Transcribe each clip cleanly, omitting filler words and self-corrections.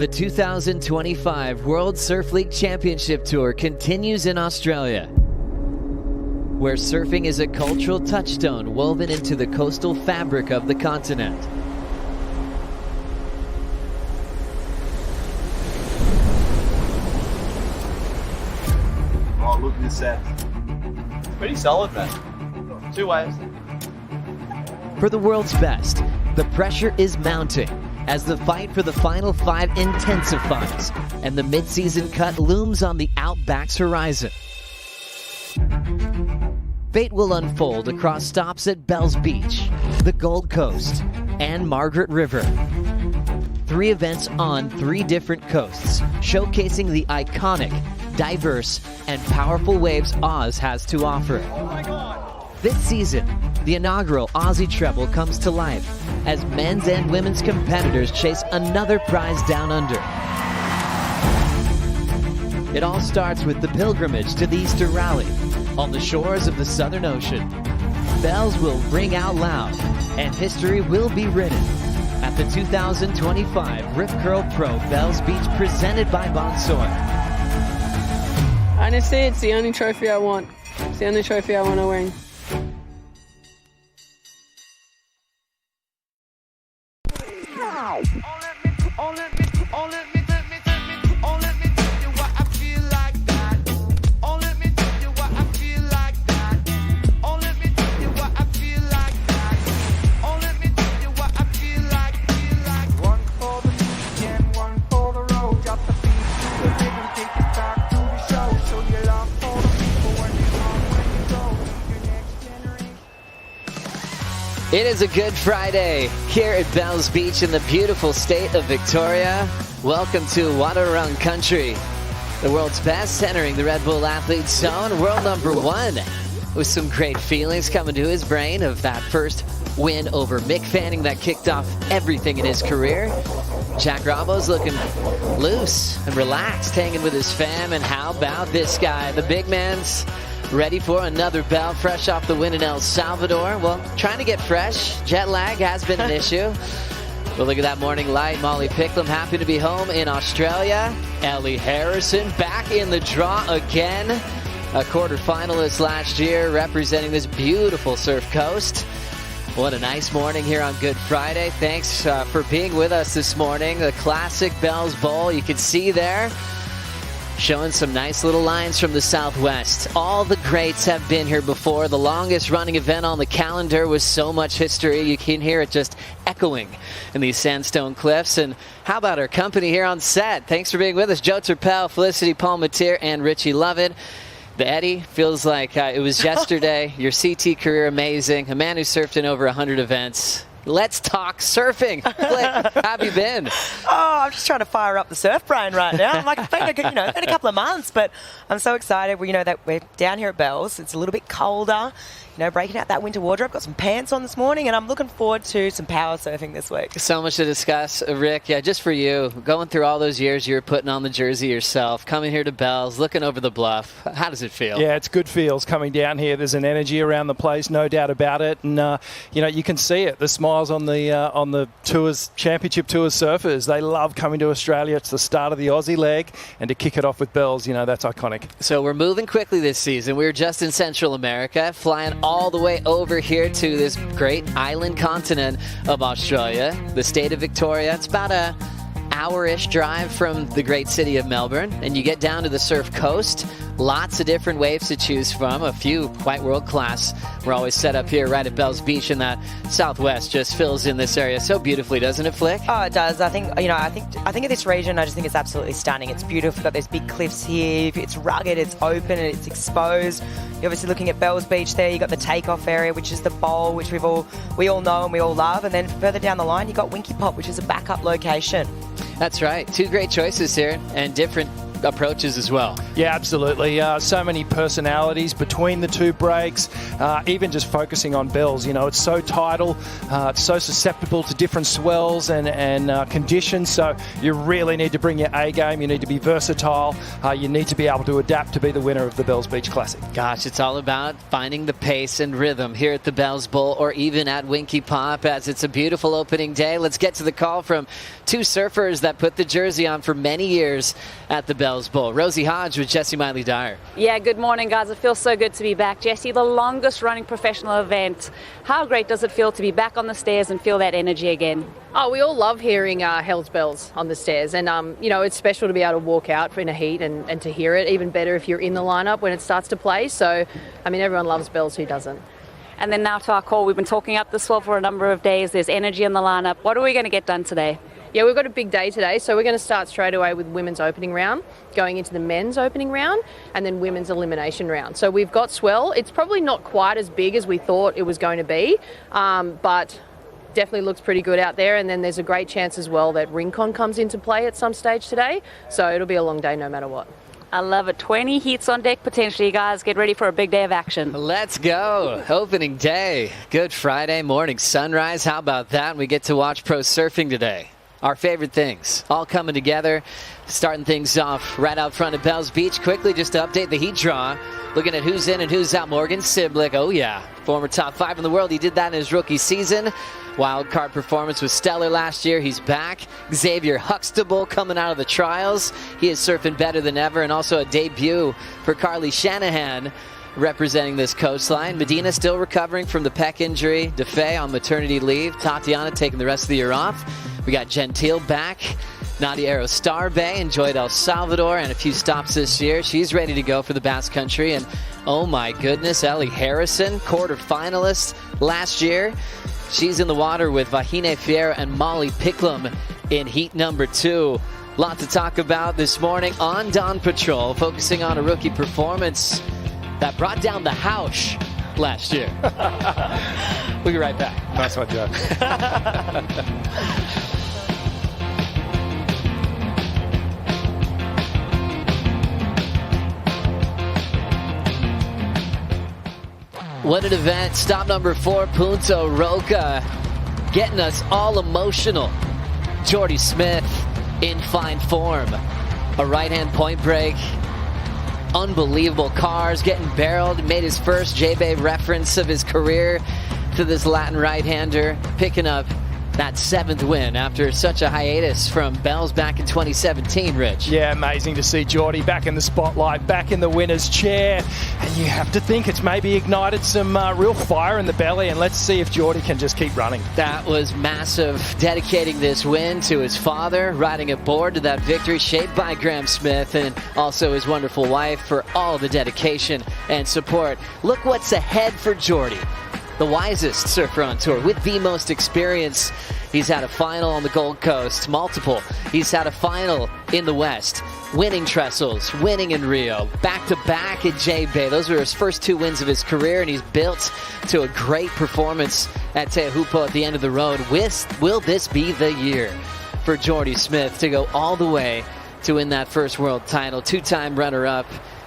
The 2025 World Surf League Championship Tour continues in Australia, where surfing is a cultural touchstone woven into the coastal fabric of the continent. Oh, look at this set. Pretty solid, man. 2 waves. For the world's best, the pressure is mounting as the fight for the final 5 intensifies and the mid-season cut looms on the Outback's horizon. Fate will unfold across stops at Bells Beach, the Gold Coast, and Margaret River. 3 events on 3 different coasts, showcasing the iconic, diverse, and powerful waves Oz has to offer. Oh my God. This season, the inaugural Aussie Treble comes to life as men's and women's competitors chase another prize down under. It all starts with the pilgrimage to the Easter Rally on the shores of the Southern Ocean. Bells will ring out loud and history will be written at the 2025 Rip Curl Pro Bells Beach presented by Bonsoy. Honestly, it's the only trophy I want. It's the only trophy I want to win. It is a Good Friday here at Bells Beach in the beautiful state of Victoria. Welcome to Wadawurrung Country, the world's best, entering the Red Bull Athlete Zone, world number 1, with some great feelings coming to his brain of that first win over Mick Fanning that kicked off everything in his career. Jack Rabo's looking loose and relaxed, hanging with his fam, and how about this guy, the big man's ready for another bell, fresh off the win in El Salvador. Well, trying to get fresh. Jet lag has been an issue. But look at that morning light. Molly Picklum happy to be home in Australia. Ellie Harrison back in the draw again. A quarterfinalist last year representing this beautiful surf coast. What a nice morning here on Good Friday. Thanks for being with us this morning. The classic Bells Bowl you can see there, showing some nice little lines from the Southwest. All the greats have been here before. The longest running event on the calendar with so much history. You can hear it just echoing in these sandstone cliffs. And how about our company here on set? Thanks for being with us. Joe Turpel, Felicity Palmatier, and Richie Lovett. The Eddie, feels like it was yesterday. Your CT career, amazing. A man who surfed in over 100 events. Let's talk surfing. How have you been? I'm just trying to fire up the surf brain right now. I'm like, it's been a couple of months, but I'm so excited. That we're down here at Bells. It's a little bit colder. Breaking out that winter wardrobe. Got some pants on this morning, and I'm looking forward to some power surfing this week. So much to discuss, Rick. Yeah, just for you, going through all those years you were putting on the jersey yourself, coming here to Bells, looking over the bluff. How does it feel? Yeah, it's good feels coming down here. There's an energy around the place, no doubt about it. And you can see it. The smiles on the tours, championship tours surfers. They love coming to Australia. It's the start of the Aussie leg, and to kick it off with Bells, that's iconic. So we're moving quickly this season. We were just in Central America, flying all the way over here to this great island continent of Australia, the state of Victoria. It's about a hour-ish drive from the great city of Melbourne, and you get down to the surf coast. Lots of different waves to choose from, a few quite world-class. We're always set up here right at Bells Beach, and that Southwest just fills in this area so beautifully, doesn't it, Flick? Oh, it does. I think of this region, I just think it's absolutely stunning. It's beautiful. We've got these big cliffs here. It's rugged, it's open, and it's exposed. You're obviously looking at Bells Beach there. You've got the takeoff area, which is the bowl, which we all know and we all love. And then further down the line, you've got Winky Pop, which is a backup location. That's right. 2 great choices here, and different approaches as well. Yeah, absolutely. So many personalities between the two breaks, even just focusing on bells. You know, it's so tidal, it's so susceptible to different swells and conditions. So you really need to bring your A game. You need to be versatile. You need to be able to adapt to be the winner of the Bells Beach Classic. Gosh, it's all about finding the pace and rhythm here at the Bells Bowl or even at Winky Pop, as it's a beautiful opening day. Let's get to the call from two surfers that put the jersey on for many years at the Bells Bowl. Rosie Hodge with Jesse Miley-Dyer. Yeah, good morning, guys. It feels so good to be back. Jesse, the longest running professional event. How great does it feel to be back on the stairs and feel that energy again? Oh, we all love hearing Hell's Bells on the stairs, and you know, it's special to be able to walk out in a heat and to hear it. Even better if you're in the lineup when it starts to play. So, I mean, everyone loves bells, who doesn't? And then now to our call. We've been talking up the swell for a number of days. There's energy in the lineup. What are we going to get done today? Yeah, we've got a big day today, so we're going to start straight away with women's opening round, going into the men's opening round, and then women's elimination round. So we've got swell. It's probably not quite as big as we thought it was going to be, but definitely looks pretty good out there. And then there's a great chance as well that Rincon comes into play at some stage today. So it'll be a long day no matter what. I love it. 20 heats on deck potentially, guys. Get ready for a big day of action. Let's go. Opening day. Good Friday morning sunrise. How about that? We get to watch pro surfing today. Our favorite things all coming together. Starting things off right out front of Bells Beach. Quickly, just to update the heat draw. Looking at who's in and who's out. Morgan Siblick. Oh, yeah. Former top 5 in the world. He did that in his rookie season. Wild card performance was stellar last year. He's back. Xavier Huxtable coming out of the trials. He is surfing better than ever. And also a debut for Carly Shanahan representing this coastline. Medina still recovering from the pec injury. DeFay on maternity leave. Tatiana taking the rest of the year off. We got Gentile back. Nadia Aerostar Bay enjoyed El Salvador and a few stops this year. She's ready to go for the Basque Country. And oh my goodness, Ellie Harrison, quarterfinalist last year. She's in the water with Vahine Fierro and Molly Picklum in heat number 2. Lot to talk about this morning on Dawn Patrol, focusing on a rookie performance that brought down the house last year. We'll be right back. Nice one, Joe. What an event. Stop number 4, Punta Roca, getting us all emotional. Jordy Smith in fine form. A right-hand point break. Unbelievable cars, getting barreled. Made his first J-Bay reference of his career to this Latin right-hander. Picking up that 7th win after such a hiatus from Bells back in 2017, Rich. Yeah, amazing to see Geordie back in the spotlight, back in the winner's chair. And you have to think it's maybe ignited some real fire in the belly, and let's see if Geordie can just keep running. That was massive, dedicating this win to his father, riding aboard to that victory shaped by Graham Smith and also his wonderful wife for all the dedication and support. Look what's ahead for Geordie. The wisest surfer on tour with the most experience. He's had a final on the Gold Coast, multiple. He's had a final in the West, winning Trestles, winning in Rio, back-to-back at J-Bay. Those were his first 2 wins of his career, and he's built to a great performance at Teahupo at the end of the road. Will this be the year for Jordy Smith to go all the way to win that first world title? 2-time runner-up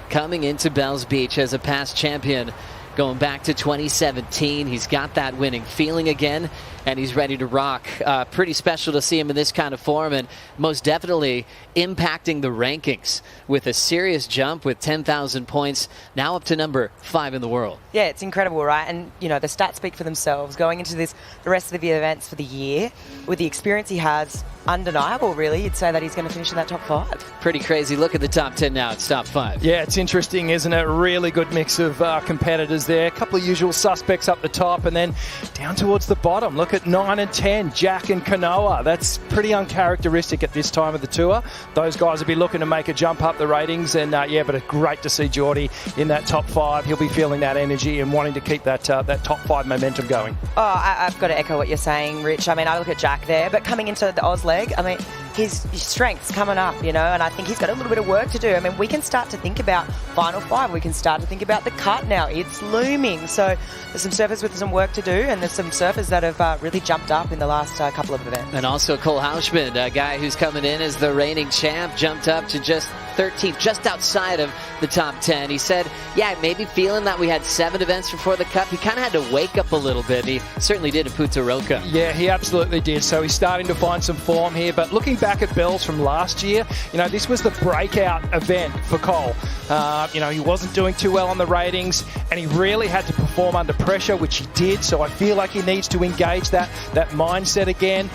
coming into Bells Beach as a past champion. Going back to 2017, he's got that winning feeling again, and he's ready to rock. Pretty special to see him in this kind of form, and most definitely impacting the rankings with a serious jump with 10,000 points, now up to number 5 in the world. Yeah, it's incredible, right? And, you know, the stats speak for themselves. Going into the rest of the events for the year, with the experience he has, undeniable, really. You'd say that he's going to finish in that top 5. Pretty crazy. Look at the top 10 now. It's top 5. Yeah, it's interesting, isn't it? Really good mix of competitors there. A couple of usual suspects up the top, and then down towards the bottom. Look at 9 and 10, Jack and Kanoa. That's pretty uncharacteristic at this time of the tour. Those guys will be looking to make a jump up the ratings, and yeah, but it's great to see Geordie in that top 5. He'll be feeling that energy and wanting to keep that top 5 momentum going. Oh, I've got to echo what you're saying, Rich. I mean, I look at Jack there, but coming into the Oz leg, I mean, his strength's coming up, you know, and I think he's got a little bit of work to do. I mean, we can start to think about Final 5. We can start to think about the cut now. It's looming. So there's some surfers with some work to do, and there's some surfers that have really jumped up in the last couple of events. And also Cole Hauschman, a guy who's coming in as the reigning champ, jumped up to just 13th, just outside of the top 10. He said, yeah, maybe feeling that we had 7 events before the Cup. He kind of had to wake up a little bit. He certainly did at Punta Roca. Yeah, he absolutely did. So he's starting to find some form here. But looking back at Bells from last year, this was the breakout event for Cole. He wasn't doing too well on the ratings, and he really had to perform under pressure, which he did. So I feel like he needs to engage that mindset again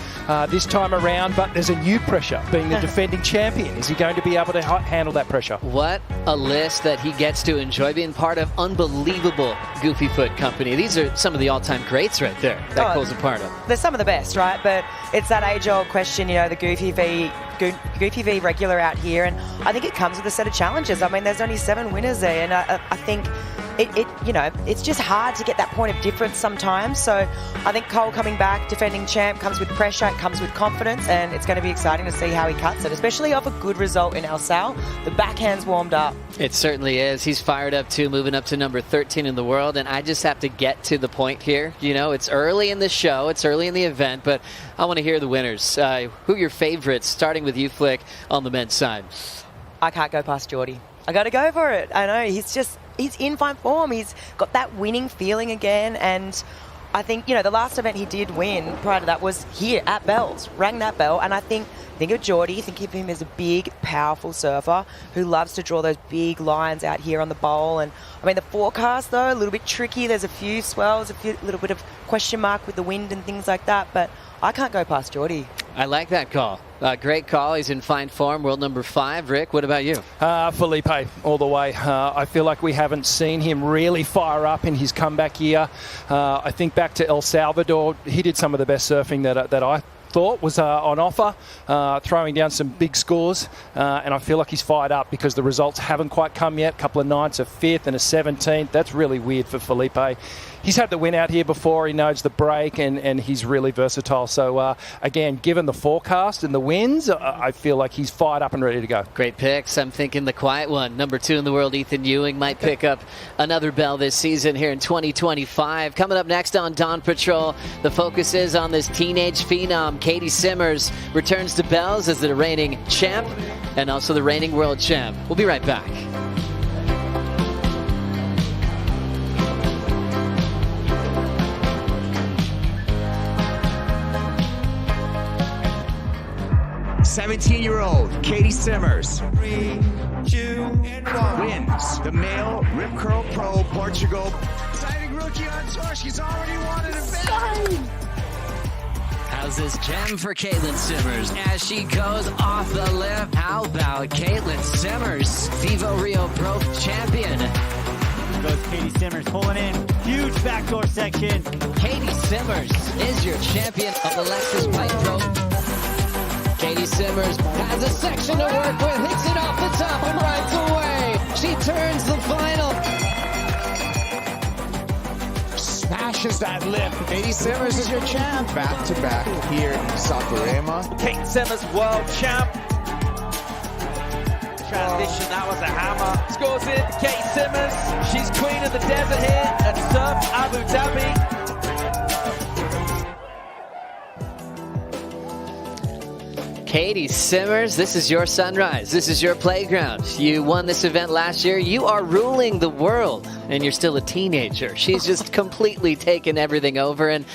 this time around. But there's a new pressure, being the defending champion. Is he going to be able to handle that pressure? What a list that he gets to enjoy, being part of unbelievable Goofy Foot company. These are some of the all-time greats right there that Cole's a part of. They're some of the best, right? But it's that age-old question, the Goofy v regular out here, and I think it comes with a set of challenges. I mean, there's only 7 winners there, and I think it's just hard to get that point of difference sometimes. So I think Cole coming back, defending champ, comes with pressure, it comes with confidence, and it's going to be exciting to see how he cuts it, especially off a good result in El Sal. The backhand's warmed up. It certainly is. He's fired up too, moving up to number 13 in the world, and I just have to get to the point here. It's early in the show, it's early in the event, but I want to hear the winners. Who are your favorites, starting with you, Flick, on the men's side? I can't go past Geordie. I got to go for it. I know, he's in fine form. He's got that winning feeling again, and I think, the last event he did win prior to that was here at Bells, rang that bell, and I think of Geordie, think of him as a big, powerful surfer who loves to draw those big lines out here on the bowl. And I mean, the forecast, though, a little bit tricky. There's a few swells, little bit of question mark with the wind and things like that, but I can't go past Geordie. I like that call. Great call. He's in fine form. World number 5. Rick, what about you? Felipe, all the way. I feel like we haven't seen him really fire up in his comeback year. I think back to El Salvador, he did some of the best surfing that I thought was on offer, throwing down some big scores, and I feel like he's fired up because the results haven't quite come yet. A couple of 9s, a 5th and a 17th. That's really weird for Felipe. He's had the win out here before. He knows the break, and he's really versatile. So, again, given the forecast and the winds, I feel like he's fired up and ready to go. Great picks. I'm thinking the quiet one. Number 2 in the world, Ethan Ewing, might pick up another bell this season here in 2025. Coming up next on Dawn Patrol, the focus is on this teenage phenom. Katie Simmers returns to Bells as the reigning champ and also the reigning world champ. We'll be right back. '17-year-old Katie Simmers 3, 2, and 1 wins the male Rip Curl Pro Portugal. Exciting rookie on tour. She's already won an event. How's this gem for Caitlin Simmers as she goes off the lip? How about Caitlin Simmers, Vivo Rio Pro champion? Goes Katie Simmers pulling in. Huge backdoor section. Katie Simmers is your champion of the Lexus Pipe Pro. Katie Simmers has a section to work with, hits it off the top and rides away. She turns the final. Smashes that lip. Katie Simmers is your champ. Back to back here in Saquarema. Kate Simmers, world champ. Transition, that was a hammer. Scores it, Kate Simmers. She's queen of the desert here at Surf Abu Dhabi. Katie Simmers, this is your sunrise. This is your playground. You won this event last year. You are ruling the world, and you're still a teenager. She's just completely taken everything over. And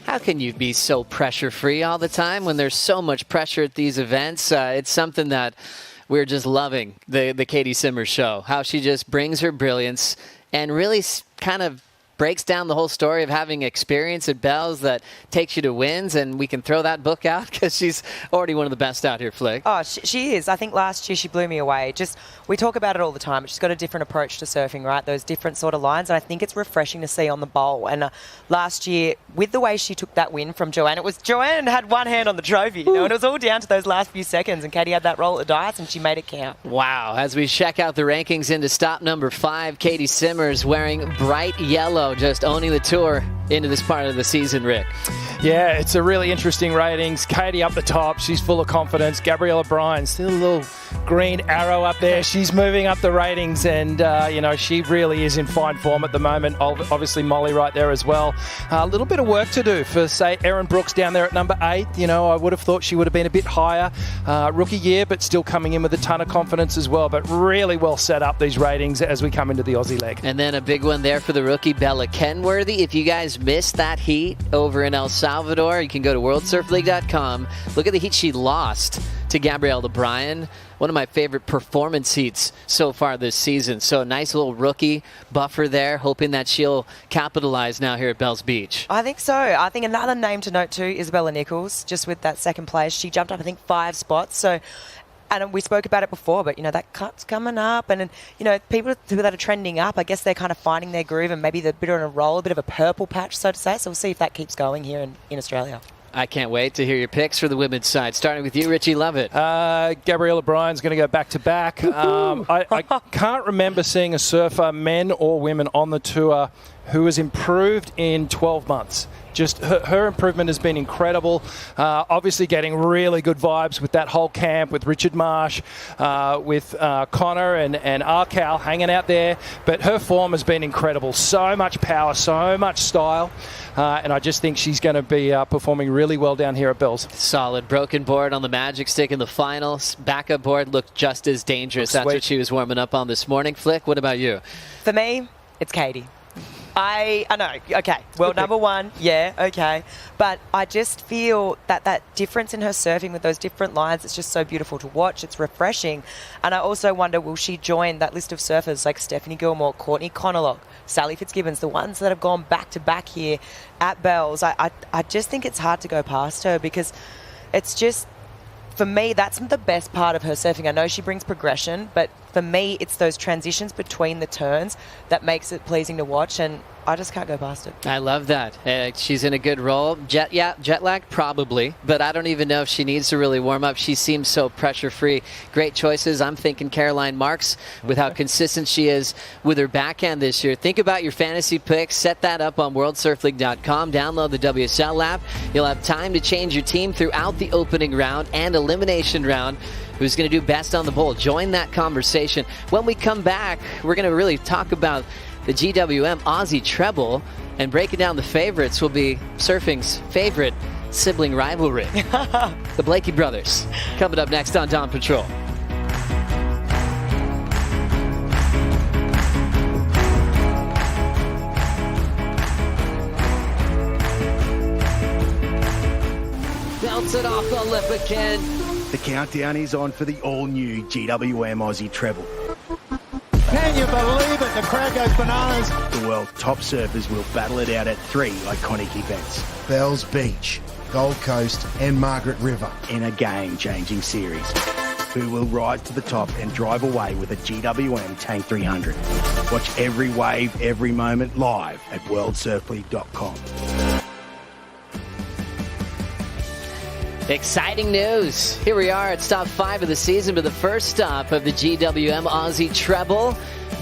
how can you be so pressure-free all the time when there's so much pressure at these events? It's something that we're just loving, the Katie Simmers show. How she just brings her brilliance and really kind of breaks down the whole story of having experience at Bells that takes you to wins, and we can throw that book out because she's already one of the best out here, Flick. Oh, she is. I think last year she blew me away. We talk about it all the time. She's got a different approach to surfing, right? Those different sort of lines, and I think it's refreshing to see on the bowl. And last year, with the way she took that win from Joanne, Joanne had one hand on the trophy, and it was all down to those last few seconds, and Katie had that roll of the dice, and she made it count. Wow. As we check out the rankings into stop number 5, Katie Simmers wearing bright yellow. Solo just owning the tour into this part of the season, Rick. Yeah, it's a really interesting ratings. Katie up the top. She's full of confidence. Gabrielle O'Brien, still a little green arrow up there. She's moving up the ratings, and, she really is in fine form at the moment. Obviously, Molly right there as well. A little bit of work to do for, say, Erin Brooks down there at number 8. I would have thought she would have been a bit higher. Rookie year, but still coming in with a ton of confidence as well. But really well set up, these ratings, as we come into the Aussie leg. And then a big one there for the rookie, Bella Kenworthy. If you guys missed that heat over in El Salvador, you can go to worldsurfleague.com. Look at the heat she lost to Gabrielle O'Brien. One of my favorite performance heats so far this season. So a nice little rookie buffer there, hoping that she'll capitalize now here at Bells Beach. I think so. I think another name to note too, Isabella Nichols, just with that second place. She jumped up, I think, 5 spots. So, and we spoke about it before, but, that cut's coming up. And people that are trending up, I guess they're kind of finding their groove, and maybe they're a bit on a roll, a bit of a purple patch, so to say. So we'll see if that keeps going here in Australia. I can't wait to hear your picks for the women's side. Starting with you, Richie Lovett. Gabrielle O'Brien's going to go back-to-back. I can't remember seeing a surfer, men or women, on the tour who has improved in 12 months. Just her improvement has been incredible. Obviously getting really good vibes with that whole camp, with Richard Marsh, with Connor and Arcal hanging out there. But her form has been incredible. So much power, so much style. And I just think she's going to be performing really well down here at Bells. Solid. Broken board on the Magic Stick in the finals. Backup board looked just as dangerous. That's what she was warming up on this morning. Flick, what about you? For me, it's Katie. I know, okay, world number 1, yeah, okay. But I just feel that difference in her surfing with those different lines, it's just so beautiful to watch. It's refreshing. And I also wonder, will she join that list of surfers like Stephanie Gilmore, Courtney Connolock, Sally Fitzgibbons, the ones that have gone back-to-back here at Bells? I just think it's hard to go past her, because it's just, for me, that's the best part of her surfing. I know she brings progression, but for me, it's those transitions between the turns that makes it pleasing to watch, and I just can't go past it. I love that. She's in a good role. Jet lag, probably, but I don't even know if she needs to really warm up. She seems so pressure-free. Great choices. I'm thinking Caroline Marks, with how consistent she is with her backhand this year. Think about your fantasy picks. Set that up on worldsurfleague.com. Download the WSL app. You'll have time to change your team throughout the opening round and elimination round. Who's going to do best on the bowl? Join that conversation. When we come back, we're going to really talk about the GWM Aussie Treble, and breaking down the favorites will be surfing's favorite sibling rivalry. The Blakey brothers. Coming up next on Dawn Patrol. Belts it off the lip again. The countdown is on for the all-new GWM Aussie Treble. Can you believe it? The crowd goes bananas. The world's top surfers will battle it out at 3 iconic events. Bells Beach, Gold Coast and Margaret River. In a game-changing series. Who will rise to the top and drive away with a GWM Tank 300? Watch every wave, every moment live at worldsurfleague.com. Exciting news. Here we are at stop 5 of the season, but the first stop of the GWM Aussie Treble.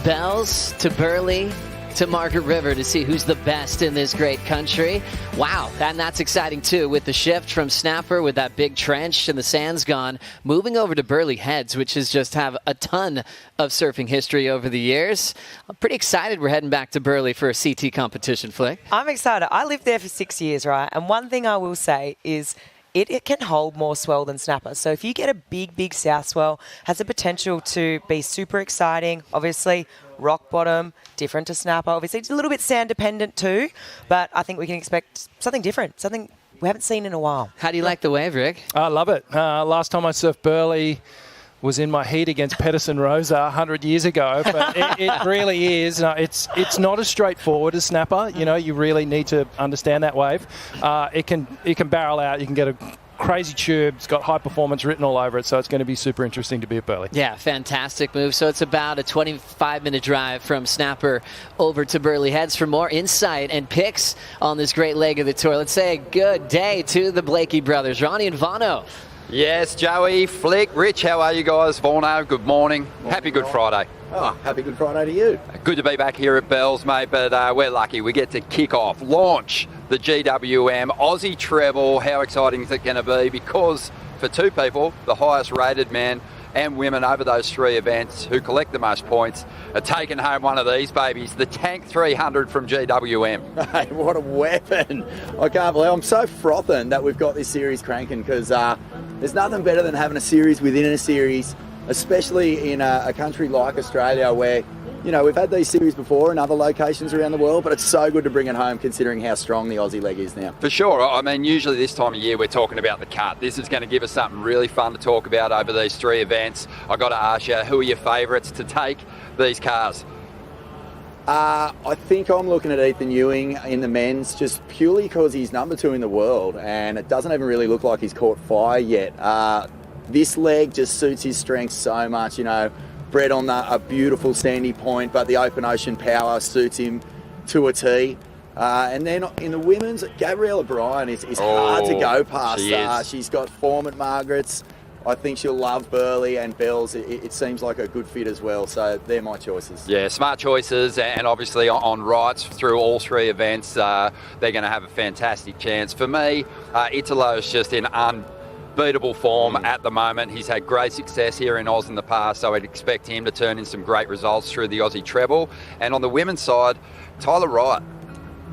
Bells to Burleigh to Margaret River to see who's the best in this great country. Wow, and that's exciting too, with the shift from Snapper with that big trench and the sand's gone, moving over to Burleigh Heads, which has just have a ton of surfing history over the years. I'm pretty excited we're heading back to Burleigh for a CT competition, Flick. I'm excited. I lived there for 6 years, right? And one thing I will say is it can hold more swell than Snapper. So if you get a big south swell, has the potential to be super exciting. Obviously, rock bottom, different to Snapper. Obviously, it's a little bit sand dependent too, but I think we can expect something different, something we haven't seen in a while. How do you like the wave, Rick? I love it. Last time I surfed Burleigh was in my heat against Pedersen Rosa 100 years ago, but it really is. It's not as straightforward as Snapper. You really need to understand that wave. It can barrel out. You can get a crazy tube. It's got high performance written all over it, so it's going to be super interesting to be at Burleigh. Yeah, fantastic move. So it's about a 25-minute drive from Snapper over to Burleigh Heads. For more insight and picks on this great leg of the tour, let's say good day to the Blakey brothers, Ronnie and Vano. Yes, Joey, Flick, Rich, how are you guys? Vorno, good morning. Happy Good Friday. Oh, happy Good Friday to you. Good to be back here at Bells, mate, but we're lucky. We get to kick off, launch the GWM Aussie Treble. How exciting is it going to be? Because for two people, the highest rated men and women over those three events who collect the most points are taking home one of these babies, the Tank 300 from GWM. Hey, what a weapon. I can't believe I'm so frothing that we've got this series cranking because there's nothing better than having a series within a series, especially in a country like Australia where, you know, we've had these series before in other locations around the world, but it's so good to bring it home considering how strong the Aussie leg is now. For sure. I mean, usually this time of year we're talking about the cut. This is going to give us something really fun to talk about over these three events. I've got to ask you, who are your favourites to take these cars? I think I'm looking at Ethan Ewing in the men's just purely because he's number 2 in the world and it doesn't even really look like he's caught fire yet. This leg just suits his strengths so much, you know. Bred on a beautiful sandy point, but the open ocean power suits him to a T. And then in the women's, Gabrielle O'Brien is hard to go past. She's got form at Margaret's. I think she'll love Burleigh and Bells. It seems like a good fit as well, so they're my choices. Yeah, smart choices, and obviously on rights through all three events, they're going to have a fantastic chance. For me, Italo's just in unbeatable form at the moment. He's had great success here in Oz in the past, so I'd expect him to turn in some great results through the Aussie Treble. And on the women's side, Tyler Wright.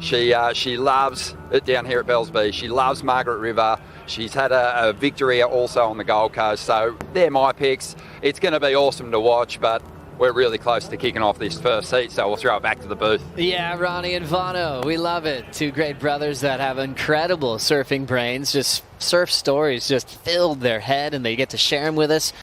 She loves it down here at Bells Beach. She loves Margaret River. She's had a victory also on the Gold Coast, so they're my picks. It's going to be awesome to watch, but we're really close to kicking off this first heat, so we'll throw it back to the booth. Yeah, Ronnie and Vano, we love it. Two great brothers that have incredible surfing brains. Just surf stories just filled their head, and they get to share them with us.